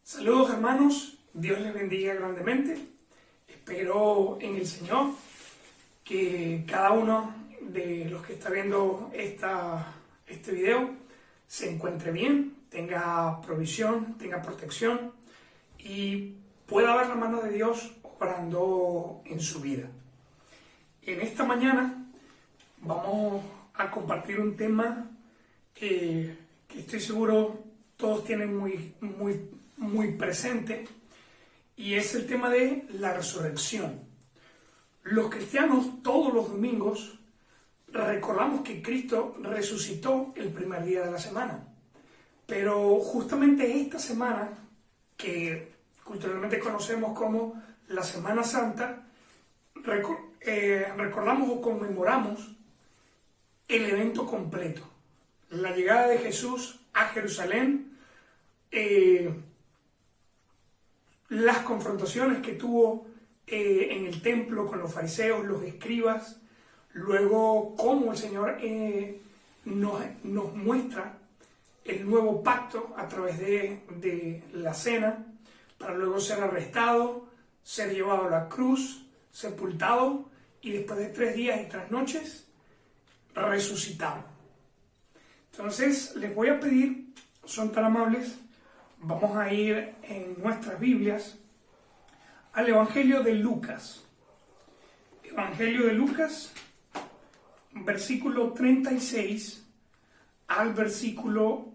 Saludos hermanos, Dios les bendiga grandemente. Espero en el Señor que cada uno de los que está viendo este video se encuentre bien, tenga provisión, tenga protección y pueda ver la mano de Dios obrando en su vida. En esta mañana vamos a compartir un tema que estoy seguro todos tienen muy presente, y es el tema de la resurrección. Los cristianos todos los domingos recordamos que Cristo resucitó el primer día de la semana, pero justamente esta semana, que culturalmente conocemos como la Semana Santa, recordamos o conmemoramos el evento completo, la llegada de Jesús a Jerusalén, las confrontaciones que tuvo en el templo con los fariseos, los escribas, luego cómo el Señor nos muestra el nuevo pacto a través de la cena, para luego ser arrestado, ser llevado a la cruz, sepultado y después de 3 días y 3 noches resucitado. Entonces les voy a pedir, son tan amables, vamos a ir en nuestras Biblias al Evangelio de Lucas. Evangelio de Lucas, versículo 36 al versículo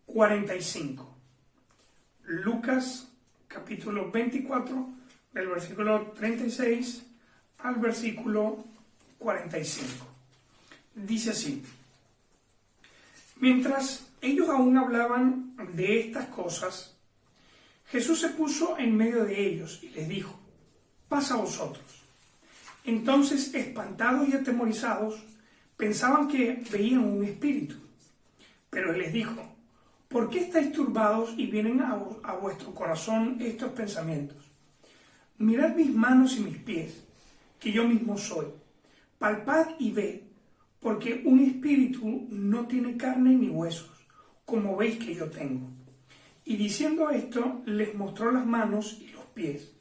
45. Lucas, capítulo 24, del versículo 36 al versículo 45. Dice así: mientras ellos aún hablaban de estas cosas, Jesús se puso en medio de ellos y les dijo: paz a vosotros. Entonces, espantados y atemorizados, pensaban que veían un espíritu. Pero Él les dijo: ¿por qué estáis turbados y vienen a vuestro corazón estos pensamientos? Mirad mis manos y mis pies, que yo mismo soy. Palpad y ved, porque un espíritu no tiene carne ni huesos, como veis que yo tengo. Y diciendo esto, les mostró las manos y los pies.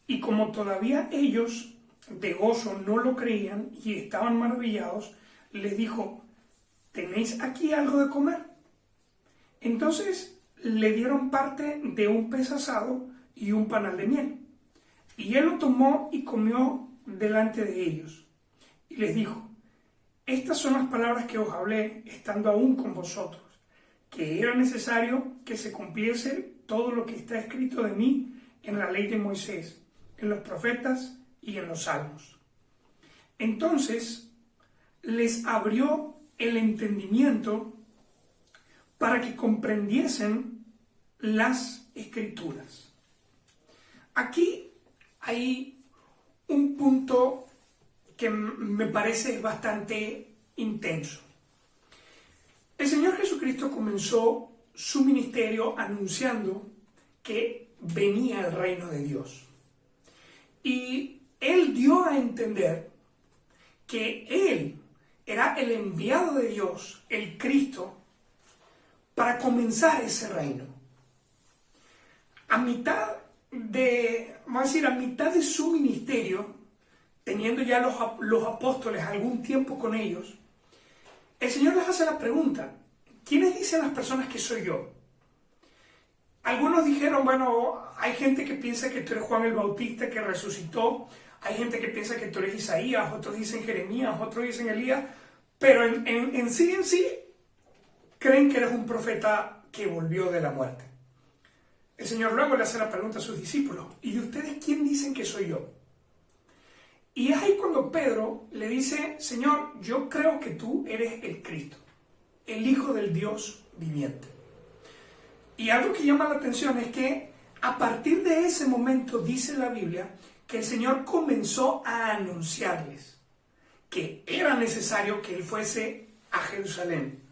Y como todavía ellos de gozo no lo creían y estaban maravillados, les dijo: ¿tenéis aquí algo de comer? Entonces le dieron parte de un pez asado y un panal de miel. Y él lo tomó y comió delante de ellos. Y les dijo: estas son las palabras que os hablé estando aún con vosotros, que era necesario que se cumpliese todo lo que está escrito de mí en la ley de Moisés, en los profetas y en los salmos. Entonces les abrió el entendimiento para que comprendiesen las escrituras. Aquí hay un punto que me parece bastante intenso. El Señor Jesucristo comenzó su ministerio anunciando que venía el reino de Dios. Y Él dio a entender que Él era el enviado de Dios, el Cristo, para comenzar ese reino. A mitad de su ministerio, teniendo ya los apóstoles algún tiempo con ellos, el Señor les hace la pregunta: ¿quiénes dicen las personas que soy yo? Algunos dijeron: bueno, hay gente que piensa que tú eres Juan el Bautista que resucitó, hay gente que piensa que tú eres Isaías, otros dicen Jeremías, otros dicen Elías, pero en sí creen que eres un profeta que volvió de la muerte. El Señor luego le hace la pregunta a sus discípulos: ¿y de ustedes quién dicen que soy yo? Y es ahí cuando Pedro le dice: Señor, yo creo que tú eres el Cristo, el Hijo del Dios viviente. Y algo que llama la atención es que a partir de ese momento dice la Biblia que el Señor comenzó a anunciarles que era necesario que Él fuese a Jerusalén,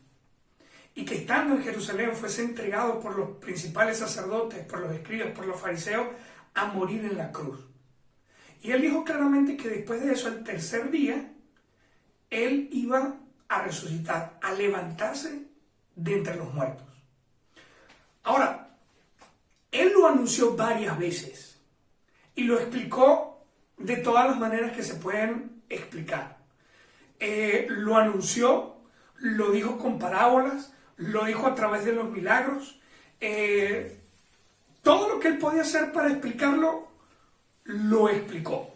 y que estando en Jerusalén fuese entregado por los principales sacerdotes, por los escribas, por los fariseos, a morir en la cruz. Y Él dijo claramente que después de eso, al tercer día, Él iba a resucitar, a levantarse de entre los muertos. Ahora, anunció varias veces y lo explicó de todas las maneras que se pueden explicar. Lo anunció, lo dijo con parábolas, lo dijo a través de los milagros. Todo lo que él podía hacer para explicarlo, lo explicó.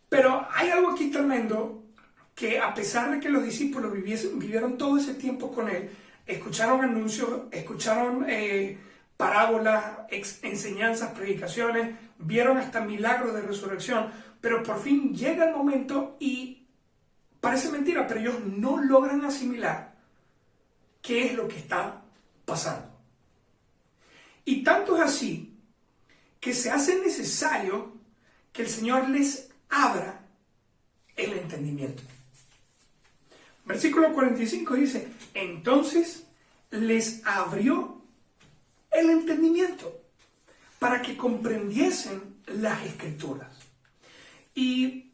Pero hay algo aquí tremendo, que a pesar de que los discípulos vivieron todo ese tiempo con él, escucharon anuncios, escucharon parábolas, enseñanzas, predicaciones, vieron hasta milagros de resurrección, pero por fin llega el momento y parece mentira, pero ellos no logran asimilar qué es lo que está pasando. Y tanto es así que se hace necesario que el Señor les abra el entendimiento. Versículo 45 dice, entonces les abrió el entendimiento para que comprendiesen las Escrituras. Y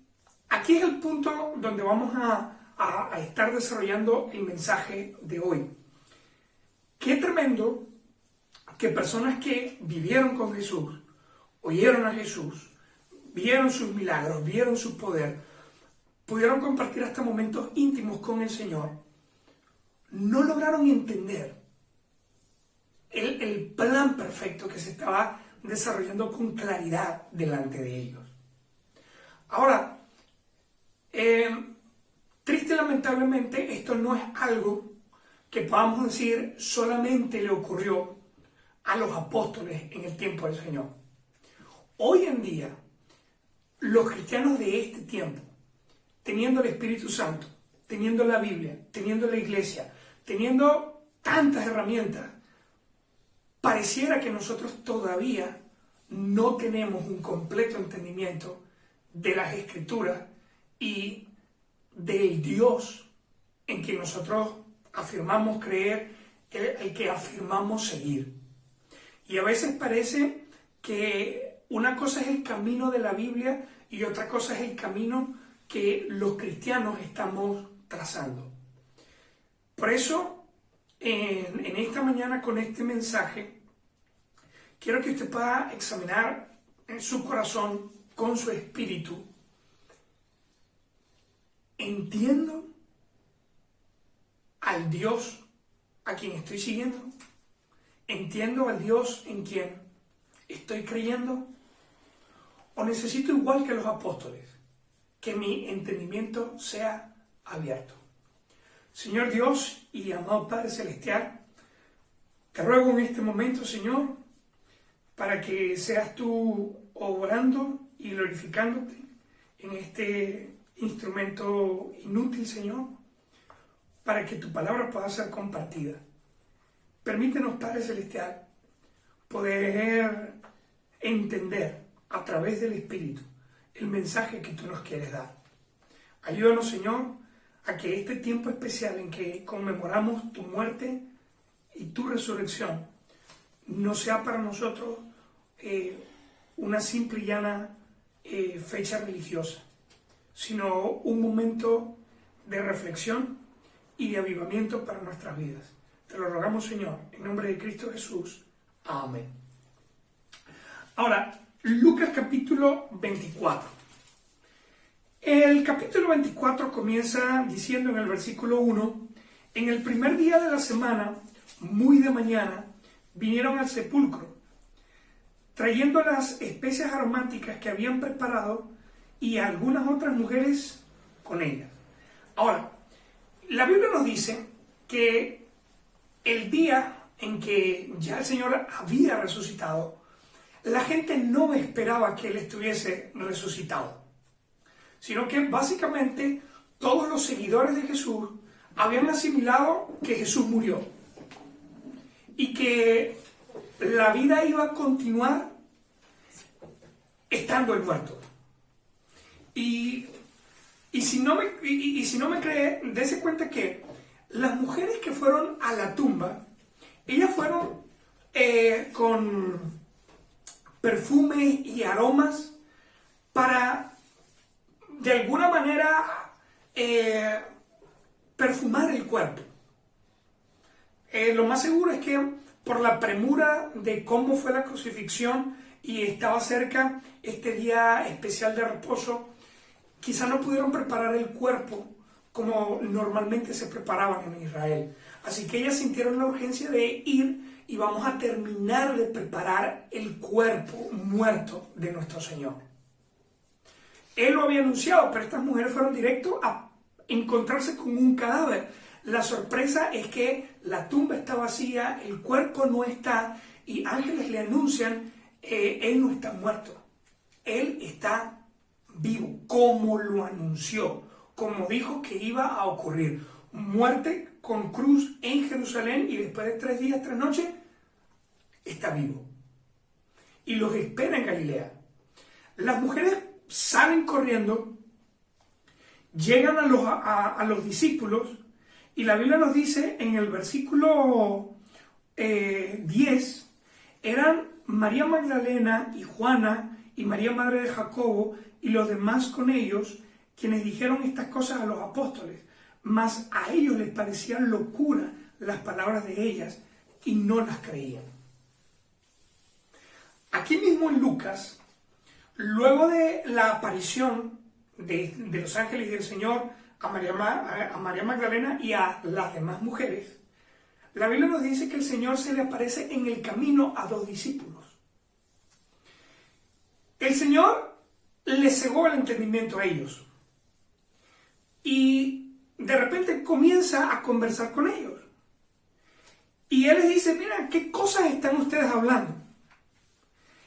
aquí es el punto donde vamos a estar desarrollando el mensaje de hoy. Qué tremendo que personas que vivieron con Jesús, oyeron a Jesús, vieron sus milagros, vieron su poder, pudieron compartir hasta momentos íntimos con el Señor, no lograron entender el plan perfecto que se estaba desarrollando con claridad delante de ellos. Ahora, triste y lamentablemente, esto no es algo que podamos decir solamente le ocurrió a los apóstoles en el tiempo del Señor. Hoy en día, los cristianos de este tiempo, teniendo el Espíritu Santo, teniendo la Biblia, teniendo la iglesia, teniendo tantas herramientas, pareciera que nosotros todavía no tenemos un completo entendimiento de las Escrituras y del Dios en que nosotros afirmamos creer, el que afirmamos seguir. Y a veces parece que una cosa es el camino de la Biblia y otra cosa es el camino que los cristianos estamos trazando. Por eso, en esta mañana con este mensaje, quiero que usted pueda examinar en su corazón, con su espíritu. ¿Entiendo al Dios a quien estoy siguiendo? ¿Entiendo al Dios en quien estoy creyendo? ¿O necesito, igual que los apóstoles, que mi entendimiento sea abierto? Señor Dios y amado Padre Celestial, te ruego en este momento, Señor, para que seas tú obrando y glorificándote en este instrumento inútil, Señor, para que tu palabra pueda ser compartida. Permítenos, Padre Celestial, poder entender a través del Espíritu el mensaje que tú nos quieres dar. Ayúdanos, Señor, a que este tiempo especial en que conmemoramos tu muerte y tu resurrección no sea para nosotros una simple y llana fecha religiosa, sino un momento de reflexión y de avivamiento para nuestras vidas. Te lo rogamos, Señor, en nombre de Cristo Jesús. Amén. Ahora, Lucas capítulo 24. El capítulo 24 comienza diciendo en el versículo 1, en el primer día de la semana, muy de mañana, vinieron al sepulcro, trayendo las especias aromáticas que habían preparado y algunas otras mujeres con ellas. Ahora, la Biblia nos dice que el día en que ya el Señor había resucitado, la gente no esperaba que Él estuviese resucitado, sino que básicamente todos los seguidores de Jesús habían asimilado que Jesús murió y que la vida iba a continuar estando el muerto. Y si no me cree, dése cuenta que las mujeres que fueron a la tumba, ellas fueron con perfumes y aromas para, de alguna manera, perfumar el cuerpo. Lo más seguro es que por la premura de cómo fue la crucifixión y estaba cerca este día especial de reposo, quizá no pudieron preparar el cuerpo como normalmente se preparaban en Israel. Así que ellas sintieron la urgencia de ir y vamos a terminar de preparar el cuerpo muerto de nuestro Señor. Él lo había anunciado, pero estas mujeres fueron directo a encontrarse con un cadáver. La sorpresa es que la tumba está vacía, el cuerpo no está, y ángeles le anuncian, él no está muerto, él está vivo, como lo anunció, como dijo que iba a ocurrir. Muerte con cruz en Jerusalén y después de 3 días, 3 noches, está vivo. Y los espera en Galilea. Las mujeres salen corriendo, llegan a los discípulos, y la Biblia nos dice en el versículo 10, eran María Magdalena y Juana y María madre de Jacobo y los demás con ellos, quienes dijeron estas cosas a los apóstoles, mas a ellos les parecían locura las palabras de ellas y no las creían. Aquí mismo en Lucas, luego de la aparición de los ángeles y del Señor a María Magdalena y a las demás mujeres, la Biblia nos dice que el Señor se le aparece en el camino a 2 discípulos. El Señor les cegó el entendimiento a ellos y de repente comienza a conversar con ellos. Y Él les dice, mira, ¿qué cosas están ustedes hablando?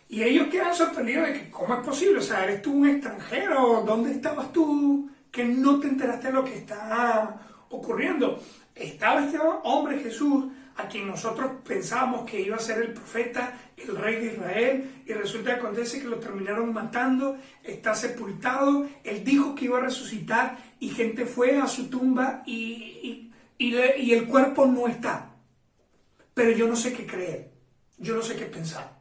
Y ellos quedan sorprendidos de que, ¿cómo es posible? O sea, ¿eres tú un extranjero? ¿Dónde estabas tú que no te enteraste de lo que está ocurriendo? Estaba este hombre Jesús, a quien nosotros pensábamos que iba a ser el profeta, el rey de Israel, y resulta que acontece que lo terminaron matando, está sepultado. Él dijo que iba a resucitar y gente fue a su tumba y el cuerpo no está. Pero yo no sé qué creer, yo no sé qué pensar.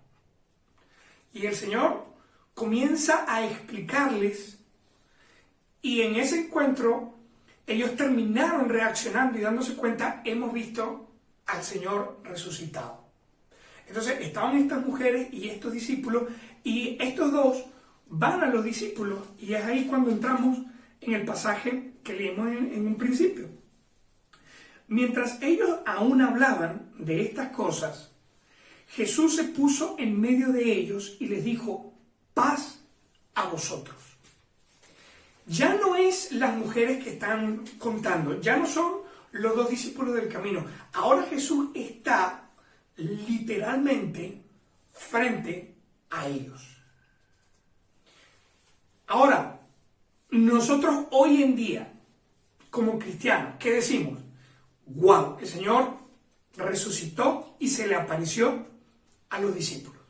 Y el Señor comienza a explicarles, y en ese encuentro ellos terminaron reaccionando y dándose cuenta, hemos visto al Señor resucitado. Entonces estaban estas mujeres y estos discípulos, y estos dos van a los discípulos, y es ahí cuando entramos en el pasaje que leímos en un principio. Mientras ellos aún hablaban de estas cosas, Jesús se puso en medio de ellos y les dijo, paz a vosotros. Ya no es las mujeres que están contando, ya no son los 2 discípulos del camino. Ahora Jesús está literalmente frente a ellos. Ahora, nosotros hoy en día, como cristianos, ¿qué decimos? ¡Wow! El Señor resucitó y se le apareció a los discípulos.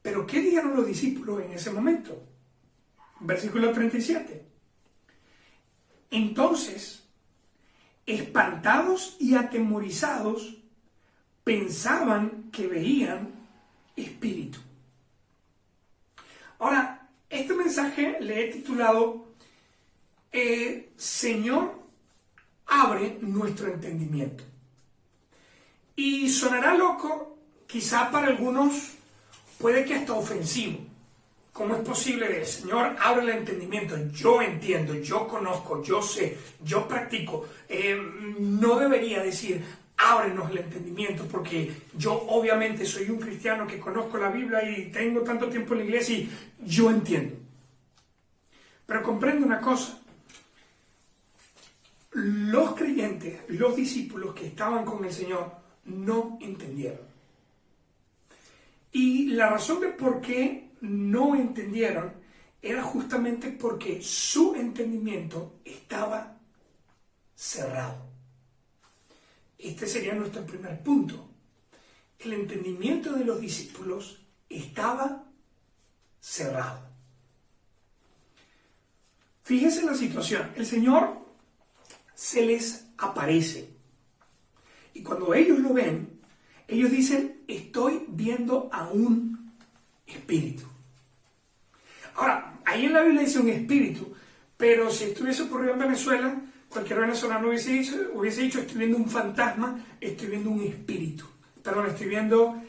Pero ¿qué dijeron los discípulos en ese momento? Versículo 37. Entonces, espantados y atemorizados, pensaban que veían espíritu. Ahora, este mensaje le he titulado Señor, abre nuestro entendimiento. Y sonará loco, quizá para algunos puede que hasta ofensivo. ¿Cómo es posible? El Señor abre el entendimiento. Yo entiendo, yo conozco, yo sé, yo practico. No debería decir, ábrenos el entendimiento, porque yo obviamente soy un cristiano que conozco la Biblia y tengo tanto tiempo en la iglesia y yo entiendo. Pero comprende una cosa. Los creyentes, los discípulos que estaban con el Señor, no entendieron. Y la razón de por qué no entendieron era justamente porque su entendimiento estaba cerrado. Este sería nuestro primer punto. El entendimiento de los discípulos estaba cerrado. Fíjense la situación. El Señor se les aparece. Y cuando ellos lo ven, ellos dicen, estoy viendo a un espíritu. Ahora, ahí en la Biblia dice un espíritu, pero si estuviese ocurrido en Venezuela, cualquier venezolano hubiese dicho, estoy viendo un fantasma, estoy viendo un espíritu. perdón, estoy viendo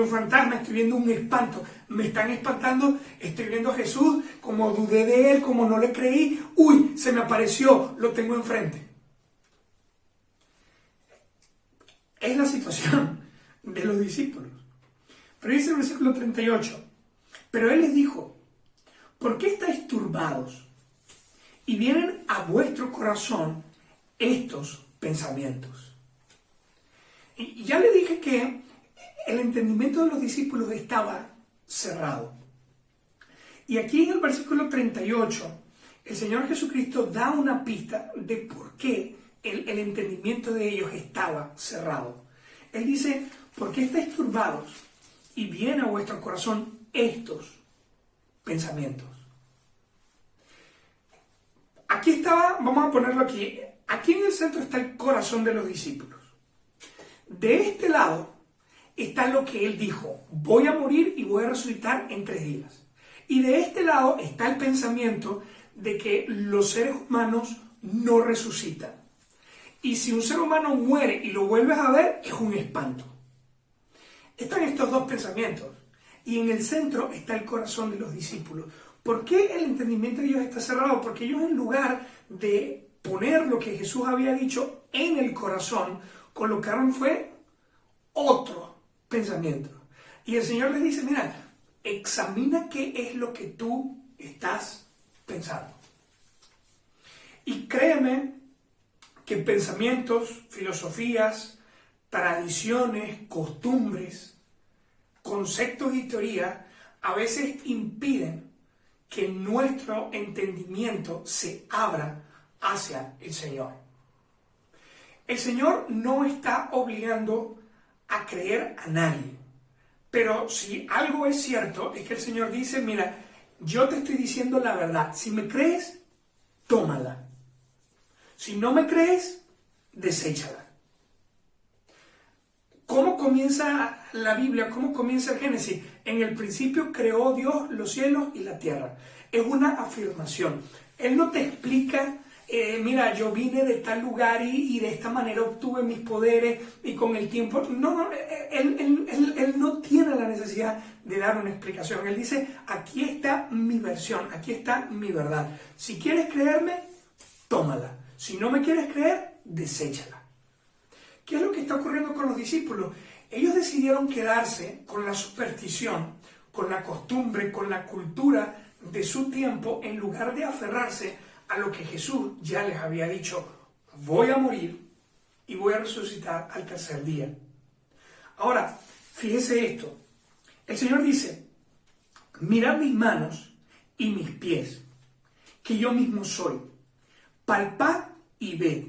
un fantasma, estoy viendo un espanto, me están espantando, estoy viendo a Jesús, como dudé de él, como no le creí, uy, se me apareció, lo tengo enfrente. Es la situación de los discípulos. Pero dice el versículo 38, pero él les dijo, ¿por qué estáis turbados? Y vienen a vuestro corazón estos pensamientos. Y ya le dije que el entendimiento de los discípulos estaba cerrado. Y aquí en el versículo 38, el Señor Jesucristo da una pista de por qué el entendimiento de ellos estaba cerrado. Él dice, ¿por qué estáis turbados? Y vienen a vuestro corazón estos pensamientos. Aquí estaba, vamos a ponerlo aquí, aquí en el centro está el corazón de los discípulos. De este lado está lo que él dijo, voy a morir y voy a resucitar en 3 días. Y de este lado está el pensamiento de que los seres humanos no resucitan. Y si un ser humano muere y lo vuelves a ver, es un espanto. Están estos dos pensamientos. Y en el centro está el corazón de los discípulos. ¿Por qué el entendimiento de ellos está cerrado? Porque ellos, en lugar de poner lo que Jesús había dicho en el corazón, colocaron fue otro pensamiento. Y el Señor les dice, mira, examina qué es lo que tú estás pensando. Y créeme que pensamientos, filosofías, tradiciones, costumbres, conceptos y teorías a veces impiden que nuestro entendimiento se abra hacia el Señor. El Señor no está obligando a creer a nadie, pero si algo es cierto es que el Señor dice, mira, yo te estoy diciendo la verdad, si me crees, tómala. Si no me crees, deséchala. ¿Cómo comienza la Biblia? ¿Cómo comienza el Génesis? En el principio creó Dios los cielos y la tierra. Es una afirmación. Él no te explica, mira, yo vine de tal lugar y de esta manera obtuve mis poderes y con el tiempo... No, él no tiene la necesidad de dar una explicación. Él dice, aquí está mi versión, aquí está mi verdad. Si quieres creerme, tómala. Si no me quieres creer, deséchala. ¿Qué es lo que está ocurriendo con los discípulos? Ellos decidieron quedarse con la superstición, con la costumbre, con la cultura de su tiempo, en lugar de aferrarse a lo que Jesús ya les había dicho, voy a morir y voy a resucitar al 3er día. Ahora, fíjese esto. El Señor dice, mirad mis manos y mis pies, que yo mismo soy. Palpad y ved,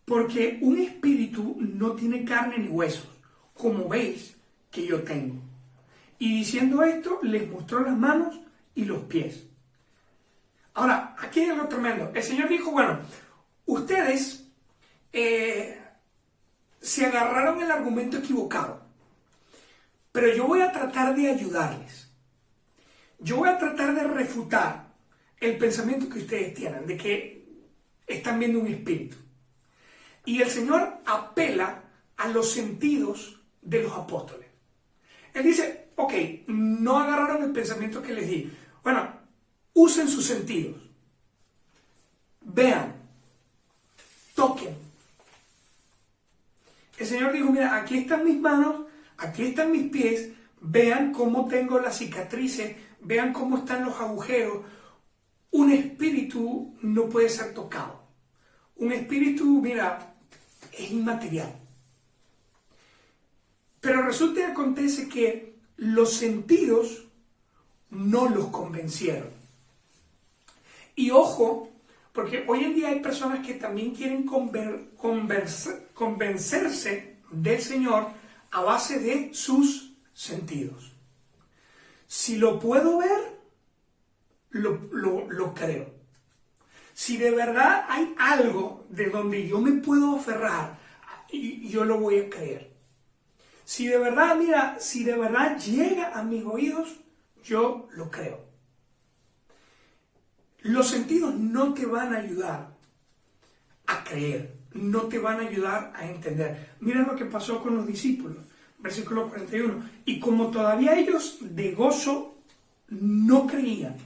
porque un espíritu no tiene carne ni huesos, como veis que yo tengo. Y diciendo esto, les mostró las manos y los pies. Ahora, aquí hay algo tremendo. El Señor dijo, bueno, ustedes se agarraron el argumento equivocado, pero yo voy a tratar de ayudarles. Yo voy a tratar de refutar el pensamiento que ustedes tienen, de que están viendo un espíritu. Y el Señor apela a los sentidos de los apóstoles. Él dice, ok, no agarraron el pensamiento que les di. Bueno, usen sus sentidos. Vean, toquen. El Señor dijo, mira, aquí están mis manos, aquí están mis pies, vean cómo tengo las cicatrices, vean cómo están los agujeros. Un espíritu no puede ser tocado. Un espíritu, mira, es inmaterial. Pero resulta y acontece que los sentidos no los convencieron. Y ojo, porque hoy en día hay personas que también quieren convencerse del Señor a base de sus sentidos. Si lo puedo ver, lo creo. Si de verdad hay algo de donde yo me puedo aferrar, yo lo voy a creer. Si de verdad, mira, si de verdad llega a mis oídos, yo lo creo. Los sentidos no te van a ayudar a creer. no te van a ayudar a entender. Mira lo que pasó con los discípulos, versículo 41. Y como todavía ellos de gozo no creían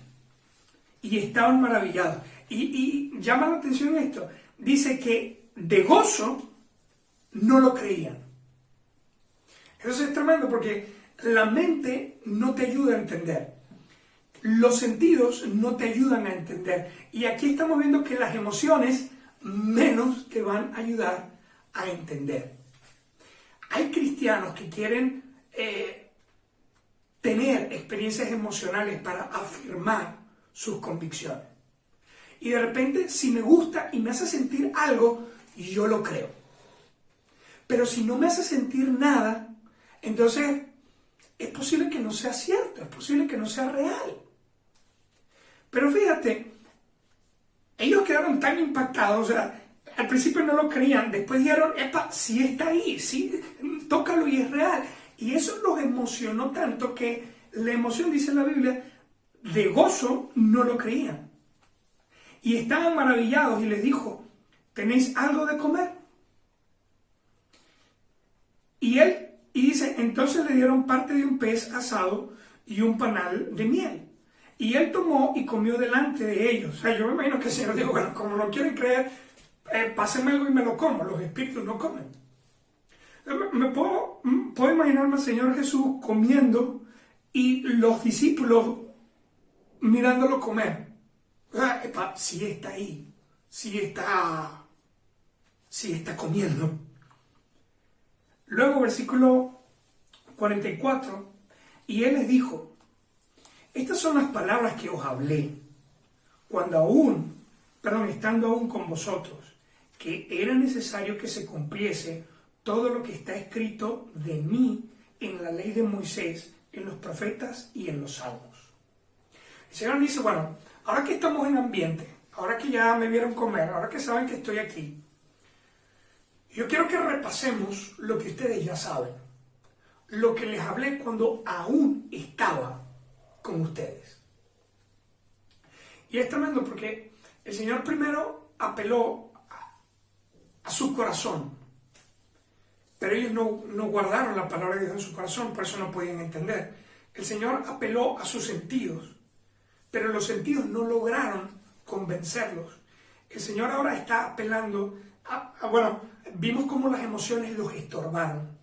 y estaban maravillados. Y llama la atención esto. Dice que de gozo no lo creían. Eso es tremendo porque la mente no te ayuda a entender. Los sentidos no te ayudan a entender. Y aquí estamos viendo que las emociones menos te van a ayudar a entender. Hay cristianos que quieren tener experiencias emocionales para afirmar sus convicciones. Y de repente, si me gusta y me hace sentir algo, yo lo creo. Pero si no me hace sentir nada, entonces es posible que no sea cierto, es posible que no sea real. Pero fíjate, ellos quedaron tan impactados, o sea, al principio no lo creían, después dijeron, epa, sí está ahí, sí, tócalo y es real. Y eso los emocionó tanto que la emoción, dice la Biblia, de gozo no lo creían. Y estaban maravillados y les dijo, ¿tenéis algo de comer? Y dice, entonces le dieron parte de un pez asado y un panal de miel. Y él tomó y comió delante de ellos. O sea, yo me imagino que el Señor dijo, bueno, como no quieren creer, pásenme algo y me lo como. Los espíritus no comen. Me puedo imaginarme al Señor Jesús comiendo y los discípulos mirándolo comer. O sea, sí está ahí, sí está comiendo. Luego, versículo 44, y él les dijo, estas son las palabras que os hablé, estando aún con vosotros, que era necesario que se cumpliese todo lo que está escrito de mí en la ley de Moisés, en los profetas y en los salmos. El Señor dice, bueno, ahora que estamos en ambiente, ahora que ya me vieron comer, ahora que saben que estoy aquí, yo quiero que repasemos lo que ustedes ya saben, lo que les hablé cuando aún estaba con ustedes. Y es tremendo porque el Señor primero apeló a su corazón, pero ellos no guardaron la palabra de Dios en su corazón, por eso no podían entender. El Señor apeló a sus sentidos, pero los sentidos no lograron convencerlos. El Señor ahora está apelando vimos cómo las emociones los estorbaron,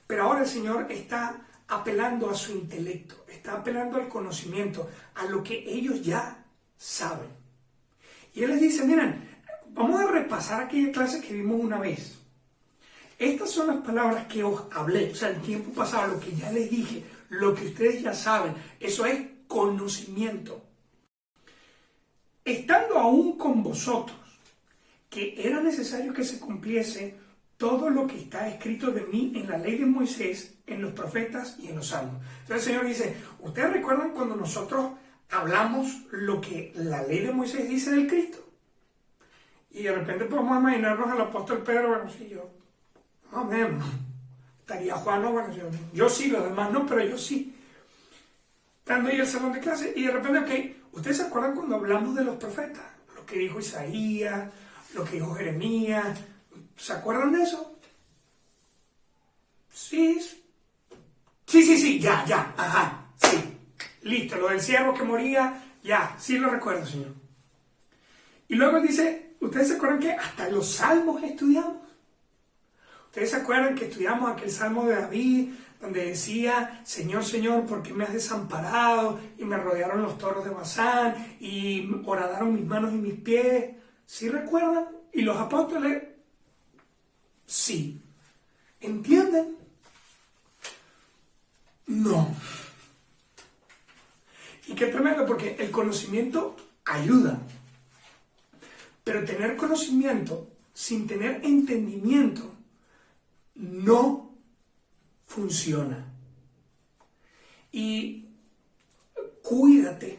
pero ahora el Señor está apelando a su intelecto, está apelando al conocimiento, a lo que ellos ya saben. Y Él les dice, miren, vamos a repasar aquella clase que vimos una vez. Estas son las palabras que os hablé, o sea, el tiempo pasado, lo que ya les dije, lo que ustedes ya saben, eso es conocimiento. Estando aún con vosotros, que era necesario que se cumpliese todo lo que está escrito de mí en la ley de Moisés, en los profetas y en los salmos. Entonces el Señor dice, ¿ustedes recuerdan cuando nosotros hablamos lo que la ley de Moisés dice del Cristo? Y de repente podemos imaginarnos al apóstol Pedro, bueno, sí, yo, amén, estaría Juan, no, bueno, yo sí, los demás no, pero yo sí. Estando ahí en el salón de clase, y de repente, ok, ¿ustedes se acuerdan cuando hablamos de los profetas? Lo que dijo Isaías, lo que dijo Jeremías, ¿se acuerdan de eso? Sí, ya, ajá, sí, listo, lo del siervo que moría, ya, sí lo recuerdo, Señor. Y luego dice, ¿ustedes se acuerdan que hasta los salmos estudiamos? ¿Ustedes se acuerdan que estudiamos aquel salmo de David, donde decía, Señor, Señor, ¿por qué me has desamparado? Y me rodearon los toros de Basán, y horadaron mis manos y mis pies. ¿Sí recuerdan? Y los apóstoles, sí. ¿Entienden? No. Y qué tremendo, porque el conocimiento ayuda. Pero tener conocimiento sin tener entendimiento no funciona. Y cuídate,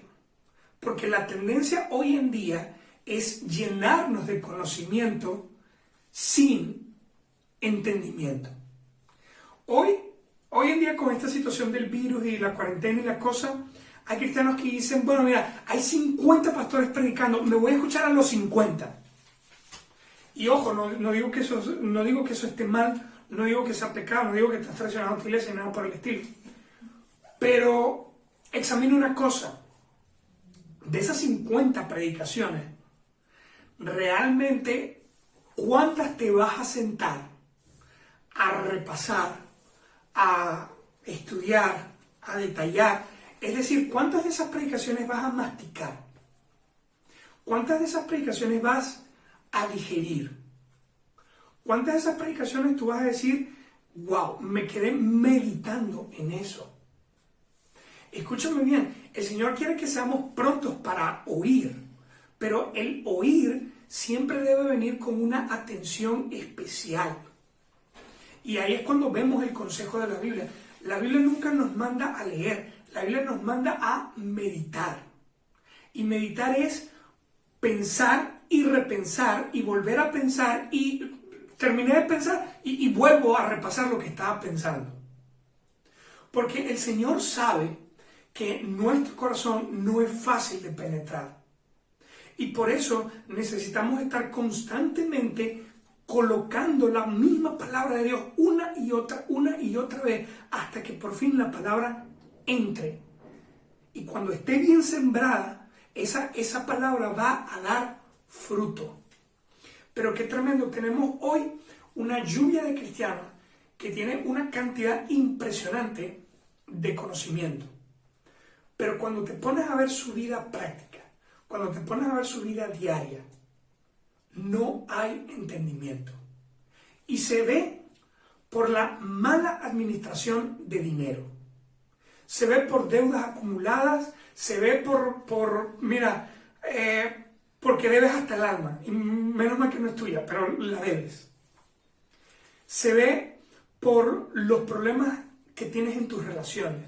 porque la tendencia hoy en día es llenarnos de conocimiento sin entendimiento. Hoy en día, con esta situación del virus y la cuarentena y la cosa, hay cristianos que dicen, bueno, mira, hay 50 pastores predicando, me voy a escuchar a los 50. Y ojo, no digo que eso esté mal, no digo que sea pecado, no digo que estás traicionando a tu iglesia, nada por el estilo. Pero examina una cosa, de esas 50 predicaciones, realmente, ¿cuántas te vas a sentar a repasar, a estudiar, a detallar? Es decir, ¿cuántas de esas predicaciones vas a masticar? ¿Cuántas de esas predicaciones vas a digerir? ¿Cuántas de esas predicaciones tú vas a decir, wow, me quedé meditando en eso? Escúchame bien, el Señor quiere que seamos prontos para oír, pero el oír siempre debe venir con una atención especial. Y ahí es cuando vemos el consejo de la Biblia. La Biblia nunca nos manda a leer, la Biblia nos manda a meditar. Y meditar es pensar y repensar y volver a pensar y terminé de pensar y vuelvo a repasar lo que estaba pensando. Porque el Señor sabe que nuestro corazón no es fácil de penetrar. Y por eso necesitamos estar constantemente colocando la misma palabra de Dios una y otra vez, hasta que por fin la palabra entre. Y cuando esté bien sembrada, esa palabra va a dar fruto. Pero qué tremendo, tenemos hoy una lluvia de cristianos que tienen una cantidad impresionante de conocimiento. Pero cuando te pones a ver su vida práctica, cuando te pones a ver su vida diaria, no hay entendimiento. Y se ve por la mala administración de dinero. Se ve por deudas acumuladas, se ve porque debes hasta el alma. Y menos mal que no es tuya, pero la debes. Se ve por los problemas que tienes en tus relaciones.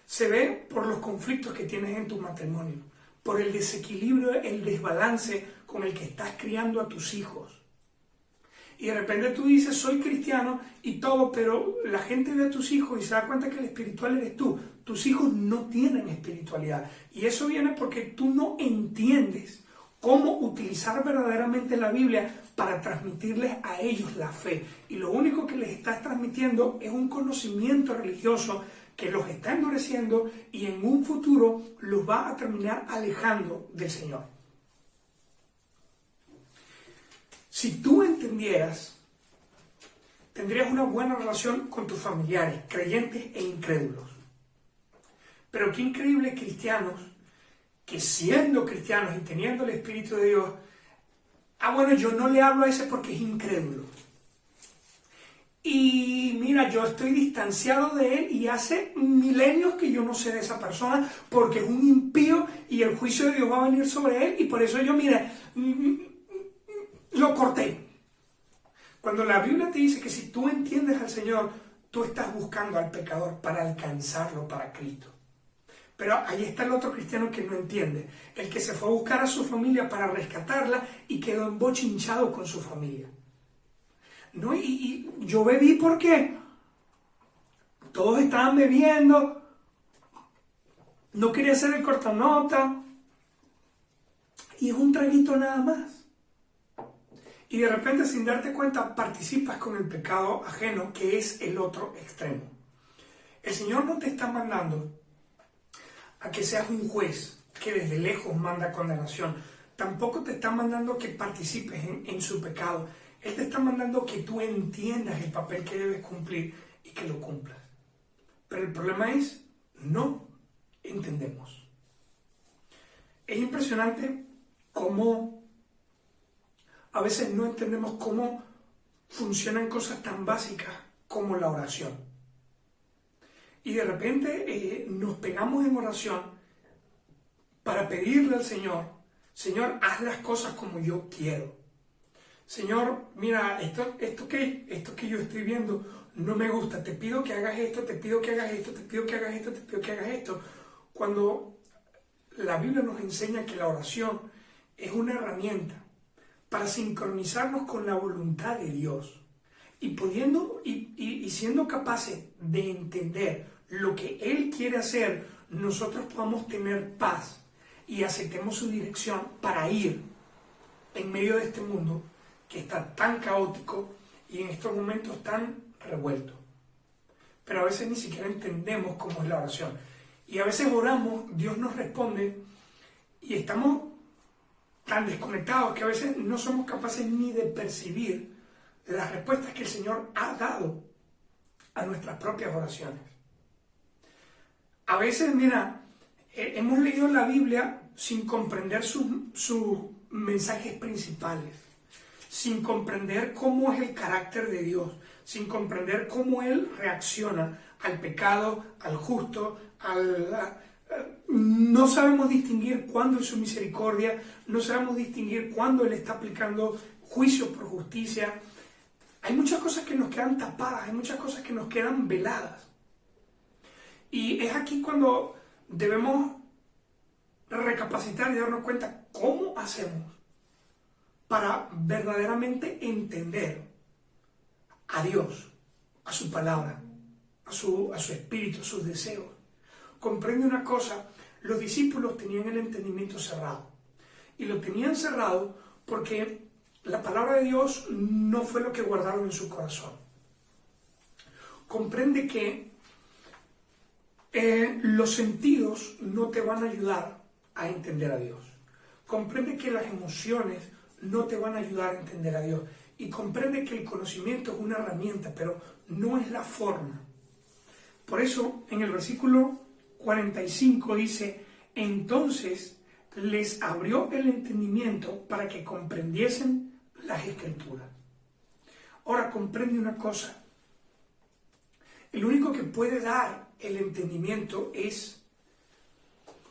Se ve por los conflictos que tienes en tu matrimonio, por el desequilibrio, el desbalance con el que estás criando a tus hijos. Y de repente tú dices, soy cristiano y todo, pero la gente ve a tus hijos y se da cuenta que el espiritual eres tú. Tus hijos no tienen espiritualidad. Y eso viene porque tú no entiendes cómo utilizar verdaderamente la Biblia para transmitirles a ellos la fe. Y lo único que les estás transmitiendo es un conocimiento religioso que los está endureciendo y en un futuro los va a terminar alejando del Señor. Si tú entendieras, tendrías una buena relación con tus familiares, creyentes e incrédulos. Pero qué increíble cristianos que siendo cristianos y teniendo el Espíritu de Dios, bueno, yo no le hablo a ese porque es incrédulo. Y mira, yo estoy distanciado de él y hace milenios que yo no sé de esa persona porque es un impío y el juicio de Dios va a venir sobre él y por eso yo, mira, lo corté. Cuando la Biblia te dice que si tú entiendes al Señor, tú estás buscando al pecador para alcanzarlo para Cristo. Pero ahí está el otro cristiano que no entiende, el que se fue a buscar a su familia para rescatarla y quedó embochinchado con su familia. ¿No? Y yo bebí porque todos estaban bebiendo, no quería hacer el cortanota y es un traguito nada más. Y de repente sin darte cuenta participas con el pecado ajeno que es el otro extremo. El Señor no te está mandando a que seas un juez que desde lejos manda condenación. Tampoco te está mandando que participes en su pecado. Él te está mandando que tú entiendas el papel que debes cumplir y que lo cumplas. Pero el problema es, no entendemos. Es impresionante cómo a veces no entendemos cómo funcionan cosas tan básicas como la oración. Y de repente nos pegamos en oración para pedirle al Señor, Señor, haz las cosas como yo quiero. Señor, mira, esto que yo estoy viendo no me gusta, te pido que hagas esto, te pido que hagas esto, te pido que hagas esto, te pido que hagas esto. Cuando la Biblia nos enseña que la oración es una herramienta para sincronizarnos con la voluntad de Dios y siendo capaces de entender lo que Él quiere hacer, nosotros podamos tener paz y aceptemos su dirección para ir en medio de este mundo que está tan caótico y en estos momentos tan revuelto. Pero a veces ni siquiera entendemos cómo es la oración. Y a veces oramos, Dios nos responde y estamos tan desconectados que a veces no somos capaces ni de percibir las respuestas que el Señor ha dado a nuestras propias oraciones. A veces, mira, hemos leído la Biblia sin comprender sus mensajes principales, sin comprender cómo es el carácter de Dios, sin comprender cómo Él reacciona al pecado, al justo, no sabemos distinguir cuándo es su misericordia, no sabemos distinguir cuándo Él está aplicando juicio por justicia. Hay muchas cosas que nos quedan tapadas, hay muchas cosas que nos quedan veladas. Y es aquí cuando debemos recapacitar y darnos cuenta cómo hacemos para verdaderamente entender a Dios, a su palabra, a su espíritu, a sus deseos. Comprende una cosa, los discípulos tenían el entendimiento cerrado. Y lo tenían cerrado porque la palabra de Dios no fue lo que guardaron en su corazón. Comprende que los sentidos no te van a ayudar a entender a Dios. Comprende que las emociones no te van a ayudar a entender a Dios. Y comprende que el conocimiento es una herramienta, pero no es la forma. Por eso, en el versículo 45 dice, entonces les abrió el entendimiento para que comprendiesen las Escrituras. Ahora comprende una cosa. El único que puede dar el entendimiento es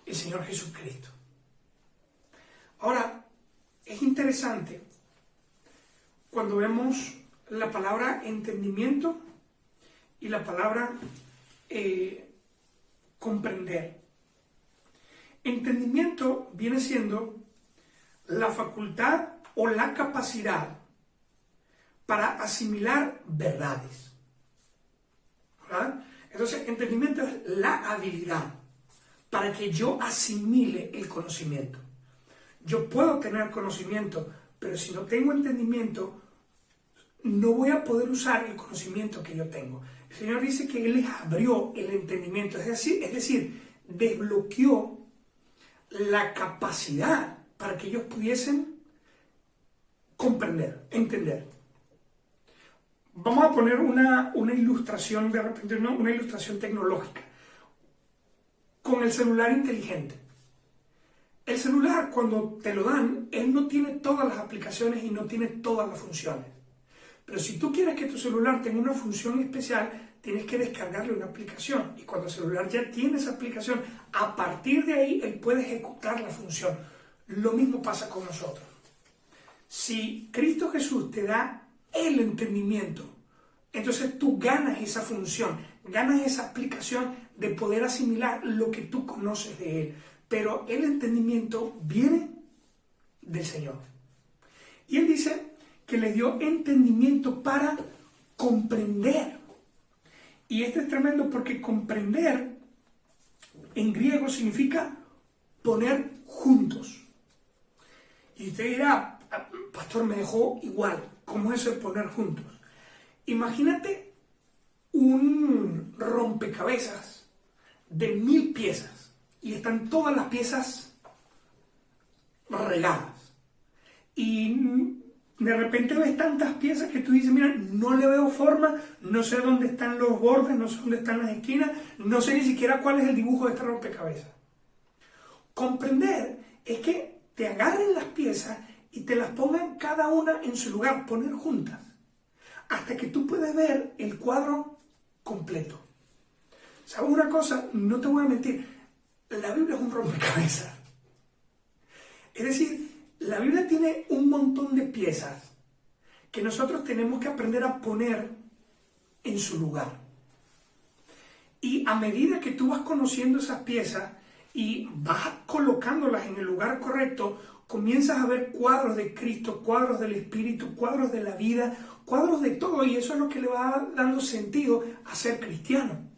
el Señor Jesucristo. Ahora, es interesante cuando vemos la palabra entendimiento y la palabra comprender. Entendimiento viene siendo la facultad o la capacidad para asimilar verdades. ¿Verdad? Entonces, entendimiento es la habilidad para que yo asimile el conocimiento. Yo puedo tener conocimiento, pero si no tengo entendimiento, no voy a poder usar el conocimiento que yo tengo. El Señor dice que Él les abrió el entendimiento, es decir, desbloqueó la capacidad para que ellos pudiesen comprender, entender. Vamos a poner una ilustración, de repente una ilustración tecnológica, con el celular inteligente. El celular, cuando te lo dan, él no tiene todas las aplicaciones y no tiene todas las funciones. Pero si tú quieres que tu celular tenga una función especial, tienes que descargarle una aplicación. Y cuando el celular ya tiene esa aplicación, a partir de ahí, él puede ejecutar la función. Lo mismo pasa con nosotros. Si Cristo Jesús te da el entendimiento, entonces tú ganas esa función, ganas esa aplicación de poder asimilar lo que tú conoces de Él. Pero el entendimiento viene del Señor. Y Él dice que le dio entendimiento para comprender. Y esto es tremendo porque comprender en griego significa poner juntos. Y usted dirá, pastor, me dejó igual. ¿Cómo es eso de poner juntos? Imagínate un rompecabezas de 1000 piezas y están todas las piezas regadas. Y de repente ves tantas piezas que tú dices, mira, no le veo forma, no sé dónde están los bordes, no sé dónde están las esquinas, no sé ni siquiera cuál es el dibujo de este rompecabezas. Comprender es que te agarren las piezas y te las pongan cada una en su lugar, poner juntas, hasta que tú puedes ver el cuadro completo. ¿Sabes una cosa? No te voy a mentir, la Biblia es un rompecabezas. Es decir, la Biblia tiene un montón de piezas que nosotros tenemos que aprender a poner en su lugar. Y a medida que tú vas conociendo esas piezas y vas colocándolas en el lugar correcto, comienzas a ver cuadros de Cristo, cuadros del Espíritu, cuadros de la vida, cuadros de todo, y eso es lo que le va dando sentido a ser cristiano.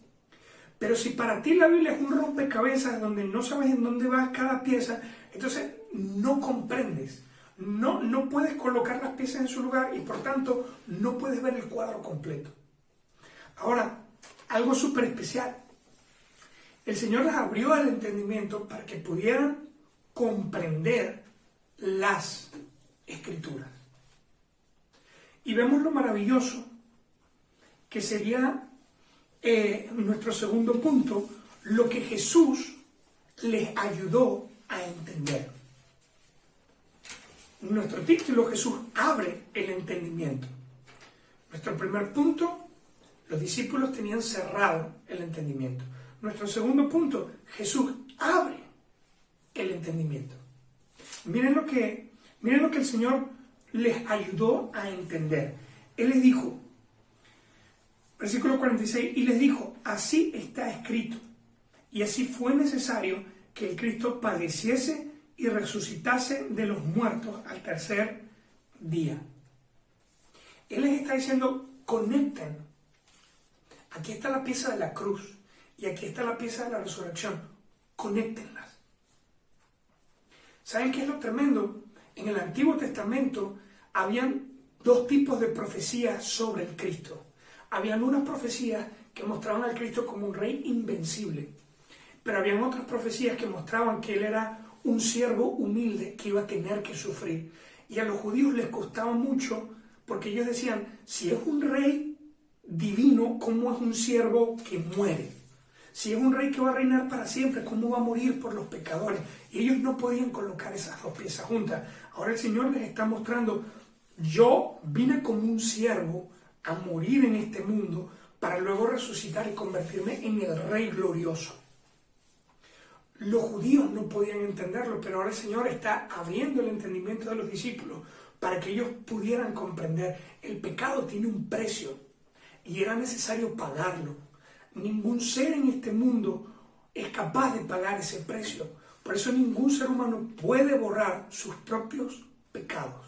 Pero si para ti la Biblia es un rompecabezas donde no sabes en dónde va cada pieza, entonces no comprendes, no puedes colocar las piezas en su lugar y por tanto no puedes ver el cuadro completo. Ahora, algo súper especial. El Señor les abrió el entendimiento para que pudieran comprender las Escrituras. Y vemos lo maravilloso que sería nuestro segundo punto, lo que Jesús les ayudó a entender. Nuestro título, Jesús abre el entendimiento. Nuestro primer punto, los discípulos tenían cerrado el entendimiento. Nuestro segundo punto, Jesús abre el entendimiento. Miren lo que el Señor les ayudó a entender. Él les dijo, versículo 46, y les dijo, así está escrito, y así fue necesario que el Cristo padeciese y resucitase de los muertos al tercer día. Él les está diciendo, conecten. Aquí está la pieza de la cruz y aquí está la pieza de la resurrección. Conéctenlas. ¿Saben qué es lo tremendo? En el Antiguo Testamento habían dos tipos de profecías sobre el Cristo. Habían unas profecías que mostraban al Cristo como un rey invencible, pero habían otras profecías que mostraban que Él era un siervo humilde que iba a tener que sufrir. Y a los judíos les costaba mucho porque ellos decían, si es un rey divino, ¿cómo es un siervo que muere? Si es un rey que va a reinar para siempre, ¿cómo va a morir por los pecadores? Y ellos no podían colocar esas dos piezas juntas. Ahora el Señor les está mostrando, yo vine como un siervo a morir en este mundo para luego resucitar y convertirme en el Rey glorioso. Los judíos no podían entenderlo, pero ahora el Señor está abriendo el entendimiento de los discípulos para que ellos pudieran comprender. El pecado tiene un precio y era necesario pagarlo. Ningún ser en este mundo es capaz de pagar ese precio. Por eso ningún ser humano puede borrar sus propios pecados.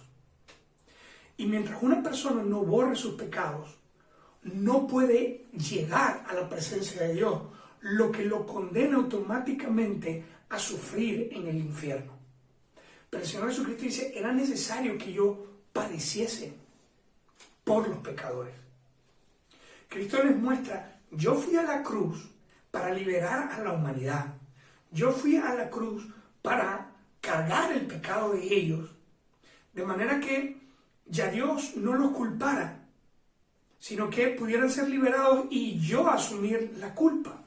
Y mientras una persona no borre sus pecados, no puede llegar a la presencia de Dios, lo que lo condena automáticamente a sufrir en el infierno. Pero el Señor Jesucristo dice, era necesario que yo padeciese por los pecadores. Cristo les muestra, yo fui a la cruz para liberar a la humanidad. Yo fui a la cruz para cargar el pecado de ellos, de manera que ya Dios no los culpara, sino que pudieran ser liberados y yo asumir la culpa.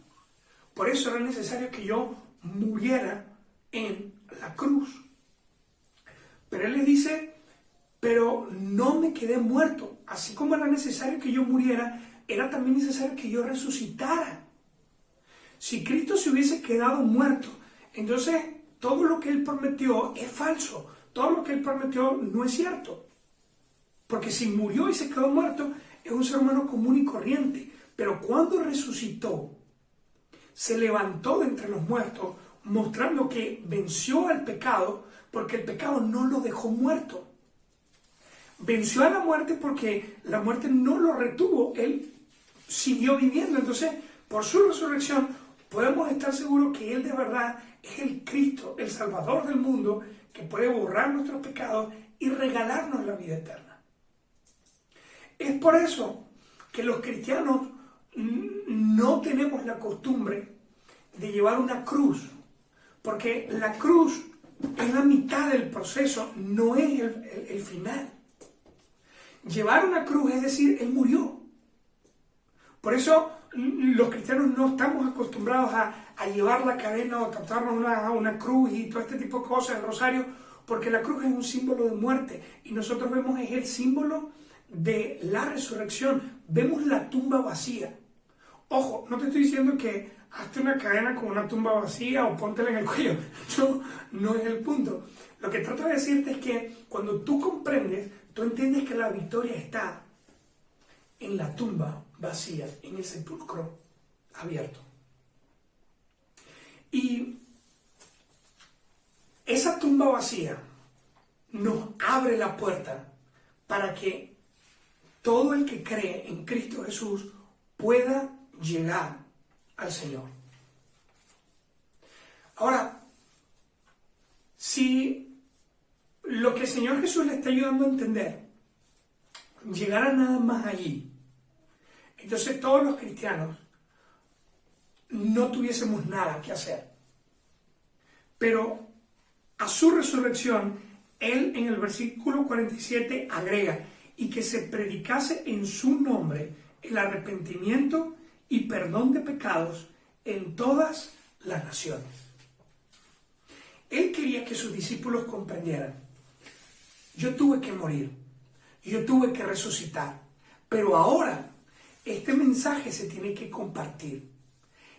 Por eso era necesario que yo muriera en la cruz. Pero Él les dice, pero no me quedé muerto. Así como era necesario que yo muriera, era también necesario que yo resucitara. Si Cristo se hubiese quedado muerto, entonces todo lo que Él prometió es falso. Todo lo que Él prometió no es cierto. Porque si murió y se quedó muerto, es un ser humano común y corriente. Pero cuando resucitó, se levantó de entre los muertos, mostrando que venció al pecado, porque el pecado no lo dejó muerto. Venció a la muerte porque la muerte no lo retuvo, Él siguió viviendo. Entonces, por su resurrección, podemos estar seguros que Él de verdad es el Cristo, el Salvador del mundo, que puede borrar nuestros pecados y regalarnos la vida eterna. Es por eso que los cristianos no tenemos la costumbre de llevar una cruz, porque la cruz es la mitad del proceso, no es el final. Llevar una cruz es decir, Él murió. Por eso los cristianos no estamos acostumbrados a llevar la cadena o tratarnos una cruz y todo este tipo de cosas, el rosario, porque la cruz es un símbolo de muerte y nosotros vemos es el símbolo de la resurrección. Vemos la tumba vacía. Ojo, no te estoy diciendo que hazte una cadena con una tumba vacía o póntela en el cuello. No es el punto. Lo que trato de decirte es que cuando tú comprendes, tú entiendes que la victoria está en la tumba vacía, en el sepulcro abierto. Y esa tumba vacía nos abre la puerta para que todo el que cree en Cristo Jesús pueda llegar al Señor. Ahora, si lo que el Señor Jesús le está ayudando a entender, llegara nada más allí, entonces todos los cristianos no tuviésemos nada que hacer. Pero a su resurrección, Él en el versículo 47 agrega, y que se predicase en su nombre el arrepentimiento y perdón de pecados en todas las naciones. Él quería que sus discípulos comprendieran: yo tuve que morir, yo tuve que resucitar, pero ahora este mensaje se tiene que compartir,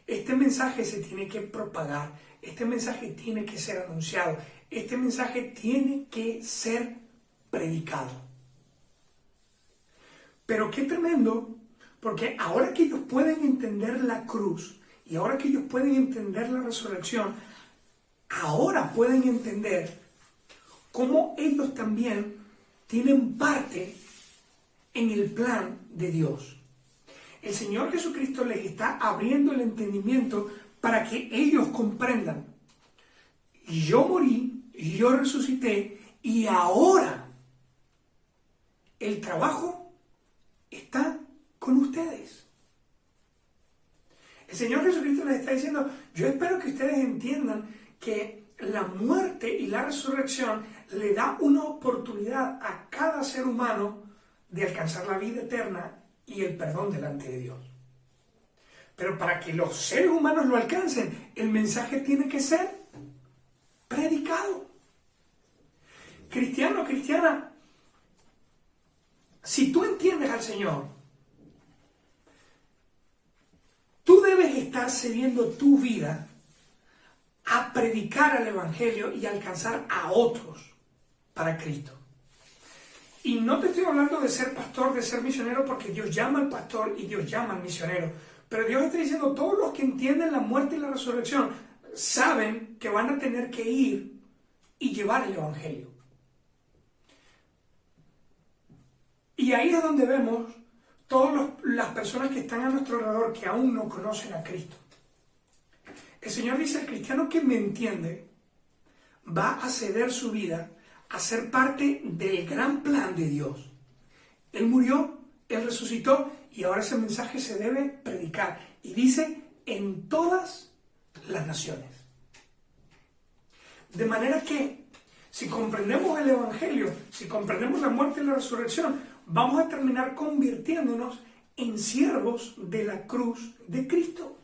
este mensaje se tiene que propagar, este mensaje tiene que ser anunciado, este mensaje tiene que ser predicado. Pero qué tremendo, porque ahora que ellos pueden entender la cruz y ahora que ellos pueden entender la resurrección, ahora pueden entender cómo ellos también tienen parte en el plan de Dios. El Señor Jesucristo les está abriendo el entendimiento para que ellos comprendan: yo morí, yo resucité y ahora el trabajo está con ustedes. El Señor Jesucristo les está diciendo: yo espero que ustedes entiendan que la muerte y la resurrección le da una oportunidad a cada ser humano de alcanzar la vida eterna y el perdón delante de Dios. Pero para que los seres humanos lo alcancen, el mensaje tiene que ser predicado. Cristiano, cristiana, si tú entiendes al Señor, tú debes estar cediendo tu vida a predicar el Evangelio y alcanzar a otros para Cristo. Y no te estoy hablando de ser pastor, de ser misionero, porque Dios llama al pastor y Dios llama al misionero. Pero Dios está diciendo: todos los que entienden la muerte y la resurrección saben que van a tener que ir y llevar el Evangelio. Y ahí es donde vemos todas las personas que están a nuestro alrededor que aún no conocen a Cristo. El Señor dice: el cristiano que me entiende va a ceder su vida a ser parte del gran plan de Dios. Él murió, Él resucitó y ahora ese mensaje se debe predicar. Y dice: en todas las naciones. De manera que, si comprendemos el Evangelio, si comprendemos la muerte y la resurrección, vamos a terminar convirtiéndonos en siervos de la cruz de Cristo.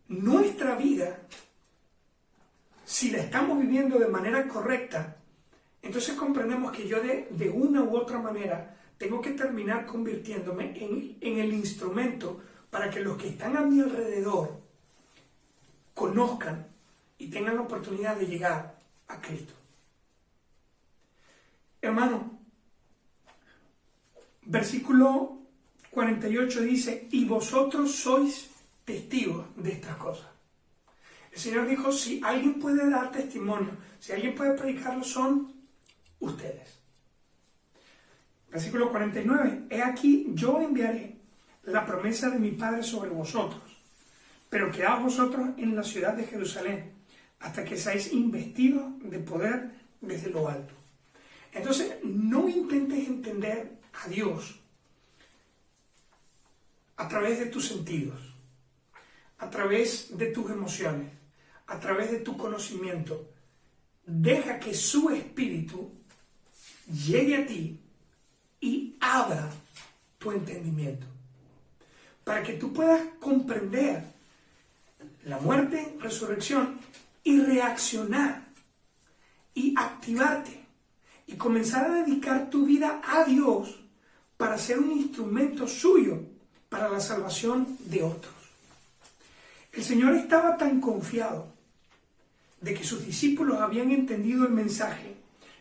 Nuestra vida, si la estamos viviendo de manera correcta, entonces comprendemos que yo de una u otra manera tengo que terminar convirtiéndome en el instrumento para que los que están a mi alrededor conozcan y tengan la oportunidad de llegar a Cristo. Hermano, versículo 48 dice: y vosotros sois testigos de estas cosas. El Señor dijo: si alguien puede dar testimonio, si alguien puede predicarlo, son ustedes. Versículo 49: he aquí, yo enviaré la promesa de mi Padre sobre vosotros, pero quedaos vosotros en la ciudad de Jerusalén, hasta que seáis investidos de poder desde lo alto. Entonces, no intentes entender a Dios a través de tus sentidos, a través de tus emociones, a través de tu conocimiento. Deja que su Espíritu llegue a ti y abra tu entendimiento, para que tú puedas comprender la muerte, resurrección y reaccionar y activarte y comenzar a dedicar tu vida a Dios para ser un instrumento suyo para la salvación de otros. El Señor estaba tan confiado de que sus discípulos habían entendido el mensaje,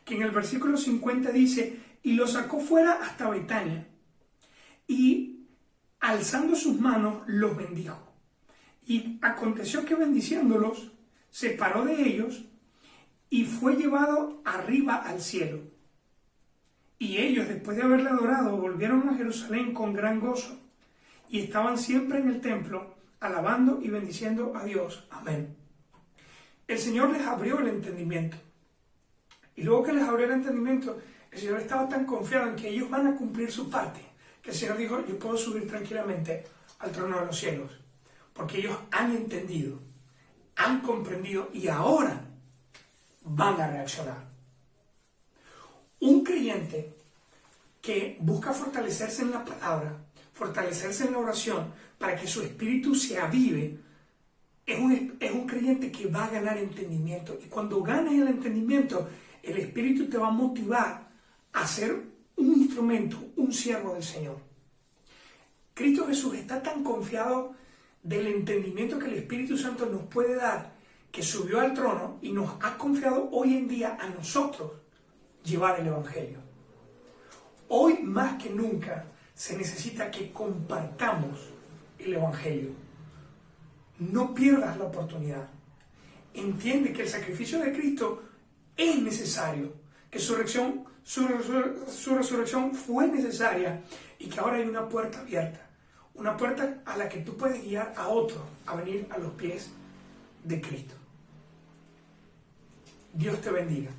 que en el versículo 50 dice: y los sacó fuera hasta Betania, y alzando sus manos los bendijo. Y aconteció que bendiciéndolos, se paró de ellos y fue llevado arriba al cielo. Y ellos, después de haberle adorado, volvieron a Jerusalén con gran gozo, y estaban siempre en el templo, alabando y bendiciendo a Dios. Amén. el Señor les abrió el entendimiento. Y luego que les abrió el entendimiento, el Señor estaba tan confiado en que ellos van a cumplir su parte, que el Señor dijo, yo puedo subir tranquilamente al trono de los cielos, porque ellos han entendido, han comprendido y ahora van a reaccionar. Un creyente que busca fortalecerse en la palabra, fortalecerse en la oración, para que su espíritu se avive, es un creyente que va a ganar entendimiento. Y cuando ganes el entendimiento, el espíritu te va a motivar a ser un instrumento, un siervo del Señor. Cristo Jesús está tan confiado del entendimiento que el Espíritu Santo nos puede dar, que subió al trono y nos ha confiado hoy en día a nosotros llevar el Evangelio. Hoy más que nunca se necesita que compartamos el Evangelio. No pierdas la oportunidad. Entiende que el sacrificio de Cristo es necesario, que su resurrección fue necesaria y que ahora hay una puerta abierta, una puerta a la que tú puedes guiar a otro a venir a los pies de Cristo. Dios te bendiga.